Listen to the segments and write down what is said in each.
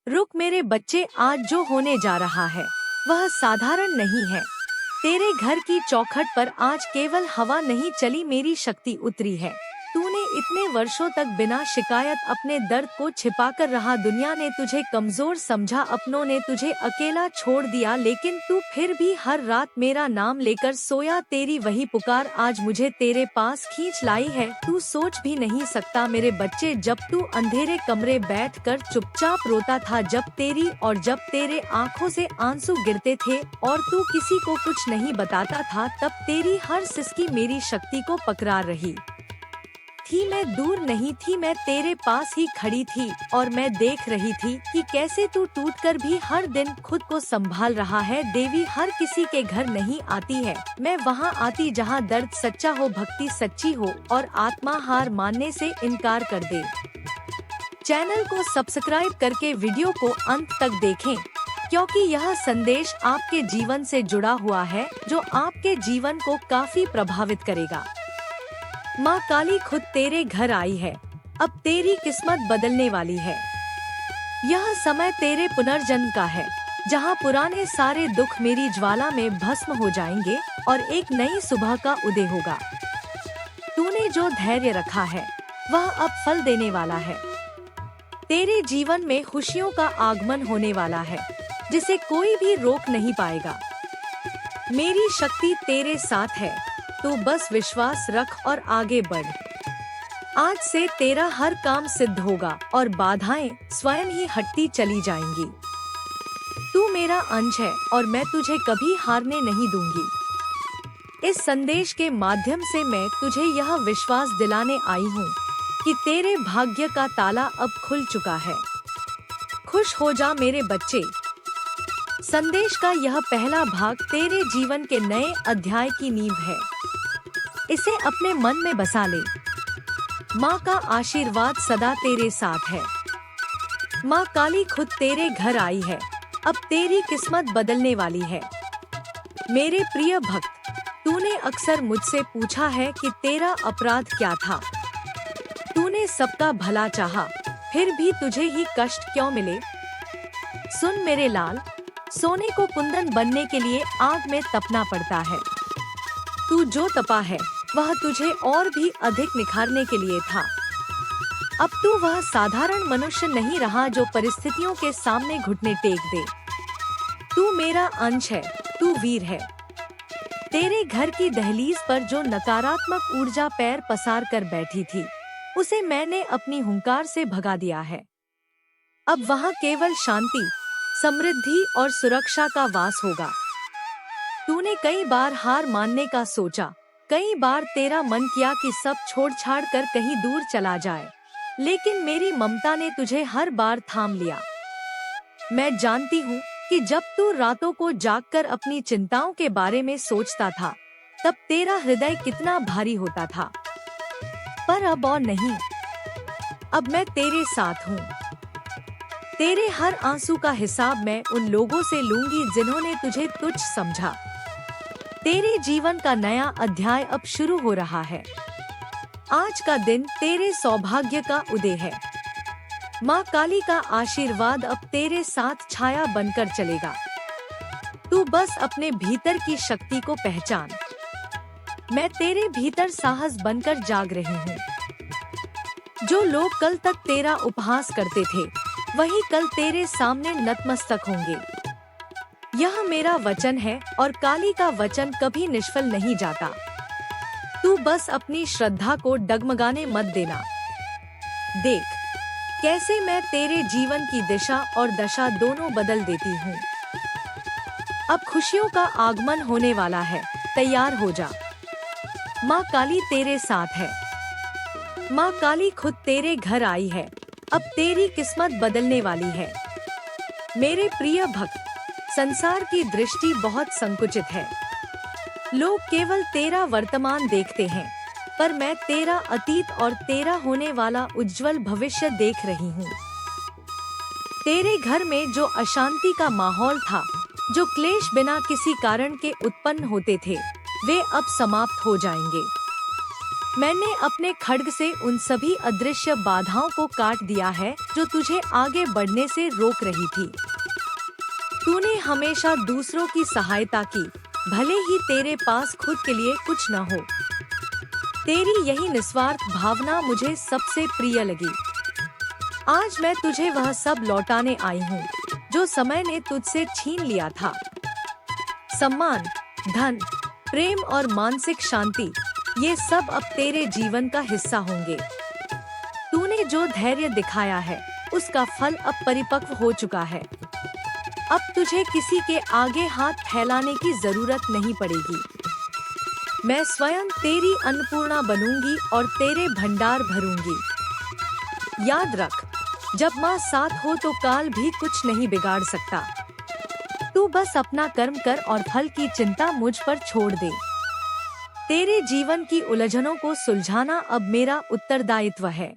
रुक मेरे बच्चे, आज जो होने जा रहा है वह साधारण नहीं है। तेरे घर की चौखट पर आज केवल हवा नहीं चली, मेरी शक्ति उतरी है। तूने इतने वर्षों तक बिना शिकायत अपने दर्द को छिपाकर रहा। दुनिया ने तुझे कमजोर समझा, अपनों ने तुझे अकेला छोड़ दिया, लेकिन तू फिर भी हर रात मेरा नाम लेकर सोया। तेरी वही पुकार आज मुझे तेरे पास खींच लाई है। तू सोच भी नहीं सकता मेरे बच्चे, जब तू अंधेरे कमरे बैठकर चुपचाप रोता था, जब तेरे आँखों से आंसू गिरते थे और तू किसी को कुछ नहीं बताता था, तब तेरी हर सिसकी मेरी शक्ति को पकड़ा रही थी। मैं दूर नहीं थी, मैं तेरे पास ही खड़ी थी और मैं देख रही थी कि कैसे तू टूटकर भी हर दिन खुद को संभाल रहा है। देवी हर किसी के घर नहीं आती है, मैं वहाँ आती जहाँ दर्द सच्चा हो, भक्ति सच्ची हो और आत्मा हार मानने से इनकार कर दे। चैनल को सब्सक्राइब करके वीडियो को अंत तक देखें, क्योंकि यह संदेश आपके जीवन से जुड़ा हुआ है, जो आपके जीवन को काफी प्रभावित करेगा। माँ काली खुद तेरे घर आई है, अब तेरी किस्मत बदलने वाली है। यह समय तेरे पुनर्जन्म का है, जहाँ पुराने सारे दुख मेरी ज्वाला में भस्म हो जाएंगे और एक नई सुबह का उदय होगा। तूने जो धैर्य रखा है वह अब फल देने वाला है। तेरे जीवन में खुशियों का आगमन होने वाला है, जिसे कोई भी रोक नहीं पाएगा। मेरी शक्ति तेरे साथ है, तू बस विश्वास रख और आगे बढ़। आज से तेरा हर काम सिद्ध होगा और बाधाएं स्वयं ही हटती चली जाएंगी। तू मेरा अंश है और मैं तुझे कभी हारने नहीं दूंगी। इस संदेश के माध्यम से मैं तुझे यह विश्वास दिलाने आई हूँ कि तेरे भाग्य का ताला अब खुल चुका है। खुश हो जा मेरे बच्चे। संदेश का यह पहला भाग तेरे जीवन के नए अध्याय की नींव है। इसे अपने मन में बसा ले। माँ का आशीर्वाद सदा तेरे साथ है। माँ काली खुद तेरे घर आई है, अब तेरी किस्मत बदलने वाली है। मेरे प्रिय भक्त, तूने अक्सर मुझसे पूछा है कि तेरा अपराध क्या था। तूने सबका भला चाहा, फिर भी तुझे ही कष्ट क्यों मिले। सुन मेरे लाल, सोने को कुंदन बनने के लिए आग में तपना पड़ता है। तू जो तपा है वह तुझे और भी अधिक निखारने के लिए था। अब तू वह साधारण मनुष्य नहीं रहा जो परिस्थितियों के सामने घुटने टेक दे। तू मेरा अंश है, तू वीर है। तेरे घर की दहलीज पर जो नकारात्मक ऊर्जा पैर पसार कर बैठी थी, उसे मैंने अपनी हुंकार से भगा दिया है। अब वहाँ केवल शांति, समृद्धि और सुरक्षा का वास होगा। तूने कई बार हार मानने का सोचा, कई बार तेरा मन किया कि सब छोड़ छाड़ कर कहीं दूर चला जाए, लेकिन मेरी ममता ने तुझे हर बार थाम लिया। मैं जानती हूँ कि जब तू रातों को जागकर अपनी चिंताओं के बारे में सोचता था, तब तेरा हृदय कितना भारी होता था। पर अब और नहीं, अब मैं तेरे साथ हूँ। तेरे हर आंसू का हिसाब मैं उन लोगों से लूंगी जिन्होंने तुझे तुच्छ समझा। तेरे जीवन का नया अध्याय अब शुरू हो रहा है। आज का दिन तेरे सौभाग्य का उदय है। माँ काली का आशीर्वाद अब तेरे साथ छाया बनकर चलेगा। तू बस अपने भीतर की शक्ति को पहचान। मैं तेरे भीतर साहस बनकर जाग रही हूँ। जो लोग कल तक तेरा उपहास करते थे, वही कल तेरे सामने नतमस्तक होंगे। यह मेरा वचन है और काली का वचन कभी निष्फल नहीं जाता। तू बस अपनी श्रद्धा को डगमगाने मत देना। देख कैसे मैं तेरे जीवन की दिशा और दशा दोनों बदल देती हूँ। अब खुशियों का आगमन होने वाला है, तैयार हो जा। माँ काली तेरे साथ है। माँ काली खुद तेरे घर आई है, अब तेरी किस्मत बदलने वाली है। मेरे प्रिय भक्त, संसार की दृष्टि बहुत संकुचित है। लोग केवल तेरा वर्तमान देखते हैं, पर मैं तेरा अतीत और तेरा होने वाला उज्जवल भविष्य देख रही हूँ। तेरे घर में जो अशांति का माहौल था, जो क्लेश बिना किसी कारण के उत्पन्न होते थे, वे अब समाप्त हो जाएंगे। मैंने अपने खड्ग से उन सभी अदृश्य बाधाओं को काट दिया है जो तुझे आगे बढ़ने से रोक रही थी। तूने हमेशा दूसरों की सहायता की, भले ही तेरे पास खुद के लिए कुछ न हो। तेरी यही निस्वार्थ भावना मुझे सबसे प्रिय लगी। आज मैं तुझे वह सब लौटाने आई हूँ जो समय ने तुझसे छीन लिया था। सम्मान, धन, प्रेम और मानसिक शांति, ये सब अब तेरे जीवन का हिस्सा होंगे। तूने जो धैर्य दिखाया है, उसका फल अब परिपक्व हो चुका है। अब तुझे किसी के आगे हाथ फैलाने की जरूरत नहीं पड़ेगी। मैं स्वयं तेरी अन्नपूर्णा बनूंगी और तेरे भंडार भरूंगी। याद रख, जब माँ साथ हो तो काल भी कुछ नहीं बिगाड़ सकता। तू बस अपना कर्म कर और फल की चिंता मुझ पर छोड़ दे। तेरे जीवन की उलझनों को सुलझाना अब मेरा उत्तरदायित्व है।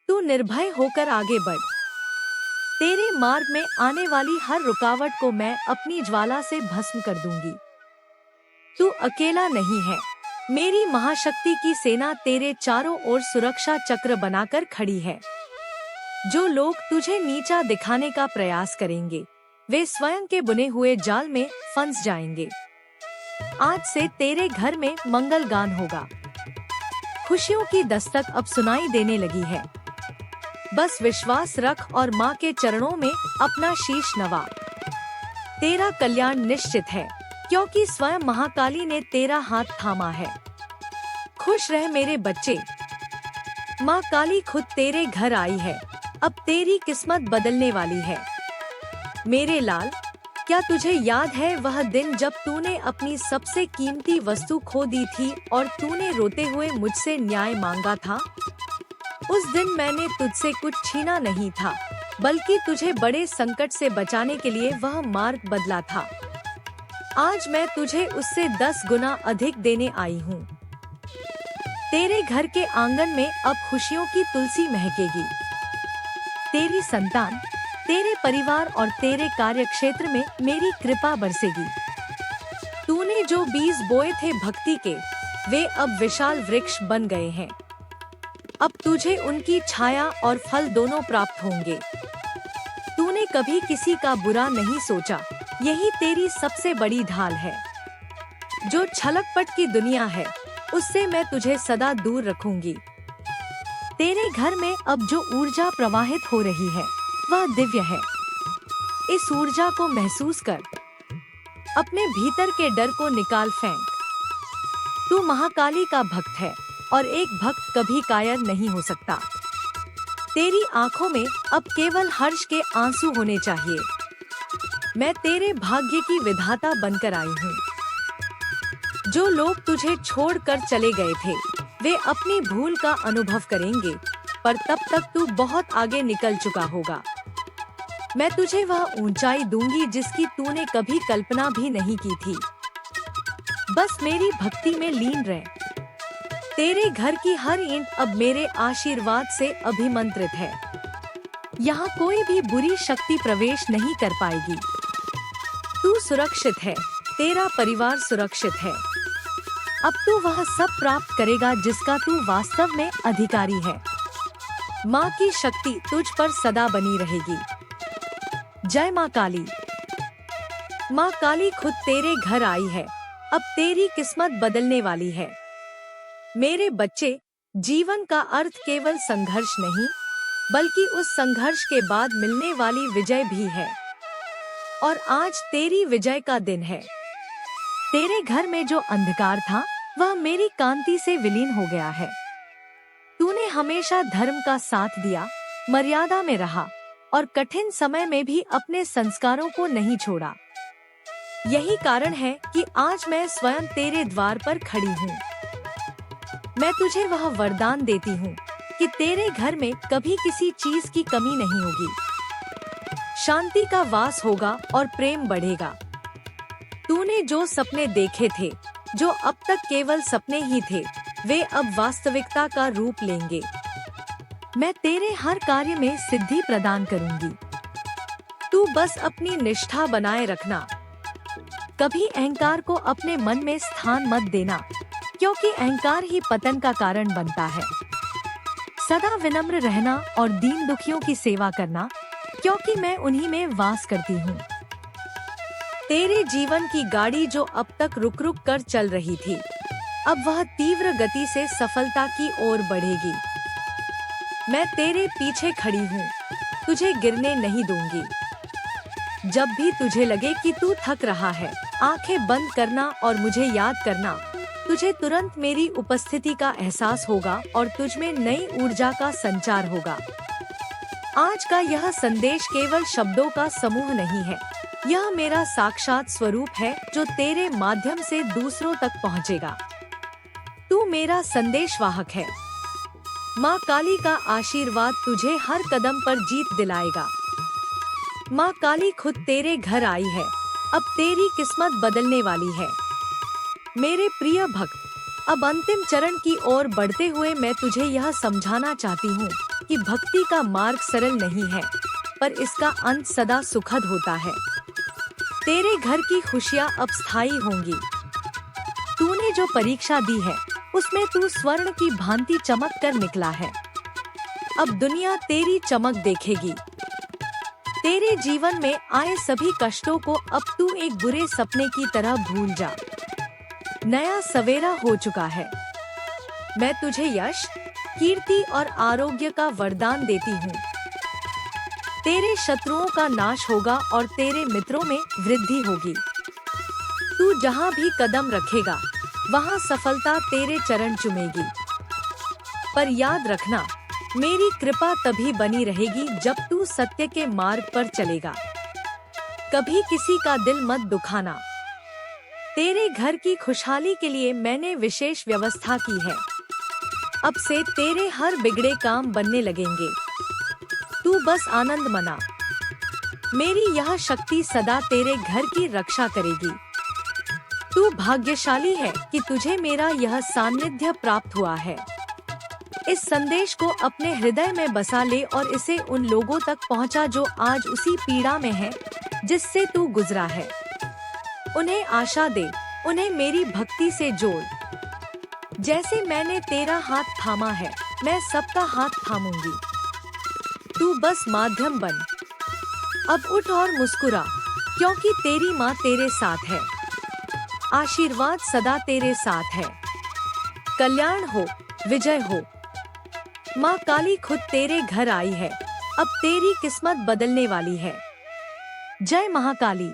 तू निर्भय होकर आगे बढ़। तेरे मार्ग में आने वाली हर रुकावट को मैं अपनी ज्वाला से भस्म कर दूंगी। तू अकेला नहीं है। मेरी महाशक्ति की सेना तेरे चारों ओर सुरक्षा चक्र बनाकर खड़ी है। जो लोग तुझे नीचा दिखाने का प्रयास करेंगे, वे स्वयं के बुने हुए जाल में फंस जाएंगे। आज से तेरे घर में मंगल गान होगा। खुशियों की दस्तक अब सुनाई देने लगी है। बस विश्वास रख और माँ के चरणों में अपना शीश नवा। तेरा कल्याण निश्चित है, क्योंकि स्वयं महाकाली ने तेरा हाथ थामा है। खुश रह मेरे बच्चे। माँ काली खुद तेरे घर आई है। अब तेरी किस्मत बदलने वाली है। मेरे लाल, क्या तुझे याद है वह दिन जब तूने अपनी सबसे कीमती वस्तु खो दी थी और तूने रोते हुए मुझसे न्याय मांगा था? उस दिन मैंने तुझसे कुछ छीना नहीं था, बल्कि तुझे बड़े संकट से बचाने के लिए वह मार्ग बदला था। आज मैं तुझे उससे 10 गुना अधिक देने आई हूँ। तेरे घर के आंगन में अब खुशियों की तुलसी महकेगी। तेरी संतान, तेरे परिवार और तेरे कार्य क्षेत्र में मेरी कृपा बरसेगी। तूने जो बीज बोए थे भक्ति के, वे अब विशाल वृक्ष बन गए हैं। अब तुझे उनकी छाया और फल दोनों प्राप्त होंगे। तूने कभी किसी का बुरा नहीं सोचा, यही तेरी सबसे बड़ी ढाल है। जो छलकपट की दुनिया है, उससे मैं तुझे सदा दूर रखूंगी। तेरे घर में अब जो ऊर्जा प्रवाहित हो रही है, वह दिव्य है। इस ऊर्जा को महसूस कर। अपने भीतर के डर को निकाल फेंक। तू महाकाली का भक्त है और एक भक्त कभी कायर नहीं हो सकता। तेरी आंखों में अब केवल हर्ष के आंसू होने चाहिए। मैं तेरे भाग्य की विधाता बनकर आई हूँ। जो लोग तुझे छोड़कर चले गए थे, वे अपनी भूल का अनुभव करेंगे, पर तब तक तू बहुत आगे निकल चुका होगा। मैं तुझे वह ऊंचाई दूंगी जिसकी तूने कभी कल्पना भी नहीं की थी। बस मेरी भक्ति में लीन रह। तेरे घर की हर ईंट अब मेरे आशीर्वाद से अभिमंत्रित है। यहाँ कोई भी बुरी शक्ति प्रवेश नहीं कर पाएगी। तू सुरक्षित है, तेरा परिवार सुरक्षित है। अब तू वह सब प्राप्त करेगा जिसका तू वास्तव में अधिकारी है। माँ की शक्ति तुझ पर सदा बनी रहेगी। जय माँ काली। माँ काली खुद तेरे घर आई है। अब तेरी किस्मत बदलने वाली है। मेरे बच्चे, जीवन का अर्थ केवल संघर्ष नहीं, बल्कि उस संघर्ष के बाद मिलने वाली विजय भी है। और आज तेरी विजय का दिन है। तेरे घर में जो अंधकार था, वह मेरी कांति से विलीन हो गया है। तूने हमेशा धर्म का साथ दिया, मर्यादा में रहा और कठिन समय में भी अपने संस्कारों को नहीं छोड़ा। यही कारण है कि आज मैं स्वयं तेरे द्वार पर खड़ी हूँ। मैं तुझे वह वरदान देती हूँ कि तेरे घर में कभी किसी चीज की कमी नहीं होगी। शांति का वास होगा और प्रेम बढ़ेगा। तूने जो सपने देखे थे, जो अब तक केवल सपने ही थे, वे अब वास्तविकता का रूप लेंगे। मैं तेरे हर कार्य में सिद्धि प्रदान करूंगी। तू बस अपनी निष्ठा बनाए रखना। कभी अहंकार को अपने मन में स्थान मत देना, क्योंकि अहंकार ही पतन का कारण बनता है। सदा विनम्र रहना और दीन दुखियों की सेवा करना, क्योंकि मैं उन्हीं में वास करती हूँ। तेरे जीवन की गाड़ी जो अब तक रुक रुक कर चल रही थी, अब वह तीव्र गति से सफलता की ओर बढ़ेगी। मैं तेरे पीछे खड़ी हूँ, तुझे गिरने नहीं दूंगी। जब भी तुझे लगे कि तू थक रहा है, आंखें बंद करना और मुझे याद करना। तुझे तुरंत मेरी उपस्थिति का एहसास होगा और तुझ में नई ऊर्जा का संचार होगा। आज का यह संदेश केवल शब्दों का समूह नहीं है, यह मेरा साक्षात स्वरूप है जो तेरे माध्यम से दूसरों तक पहुंचेगा। तू मेरा संदेशवाहक है। माँ काली का आशीर्वाद तुझे हर कदम पर जीत दिलाएगा। माँ काली खुद तेरे घर आई है, अब तेरी किस्मत बदलने वाली है। मेरे प्रिय भक्त, अब अंतिम चरण की ओर बढ़ते हुए मैं तुझे यह समझाना चाहती हूँ कि भक्ति का मार्ग सरल नहीं है, पर इसका अंत सदा सुखद होता है। तेरे घर की खुशियाँ अब स्थायी होंगी। तूने जो परीक्षा दी है, उसमें तू स्वर्ण की भांति चमक कर निकला है। अब दुनिया तेरी चमक देखेगी। तेरे जीवन में आए सभी कष्टों को अब तू एक बुरे सपने की तरह भूल जा। नया सवेरा हो चुका है। मैं तुझे यश, कीर्ति और आरोग्य का वरदान देती हूँ। तेरे शत्रुओं का नाश होगा और तेरे मित्रों में वृद्धि होगी। तू जहाँ भी कदम रखेगा, वहाँ सफलता तेरे चरण चूमेगी। पर याद रखना, मेरी कृपा तभी बनी रहेगी जब तू सत्य के मार्ग पर चलेगा। कभी किसी का दिल मत दुखाना। तेरे घर की खुशहाली के लिए मैंने विशेष व्यवस्था की है। अब से तेरे हर बिगड़े काम बनने लगेंगे। तू बस आनंद मना। मेरी यह शक्ति सदा तेरे घर की रक्षा करेगी। तू भाग्यशाली है कि तुझे मेरा यह सानिध्य प्राप्त हुआ है। इस संदेश को अपने हृदय में बसा ले और इसे उन लोगों तक पहुंचा जो आज उसी पीड़ा में हैं, जिससे तू गुजरा है। उन्हें आशा दे, उन्हें मेरी भक्ति से जोड़। जैसे मैंने तेरा हाथ थामा है, मैं सबका हाथ थामूंगी। तू बस माध्यम बन। अब उठ और मुस्कुरा, क्योंकि तेरी माँ तेरे साथ है। आशीर्वाद सदा तेरे साथ है। कल्याण हो, विजय हो। माँ काली खुद तेरे घर आई है, अब तेरी किस्मत बदलने वाली है। जय महाकाली।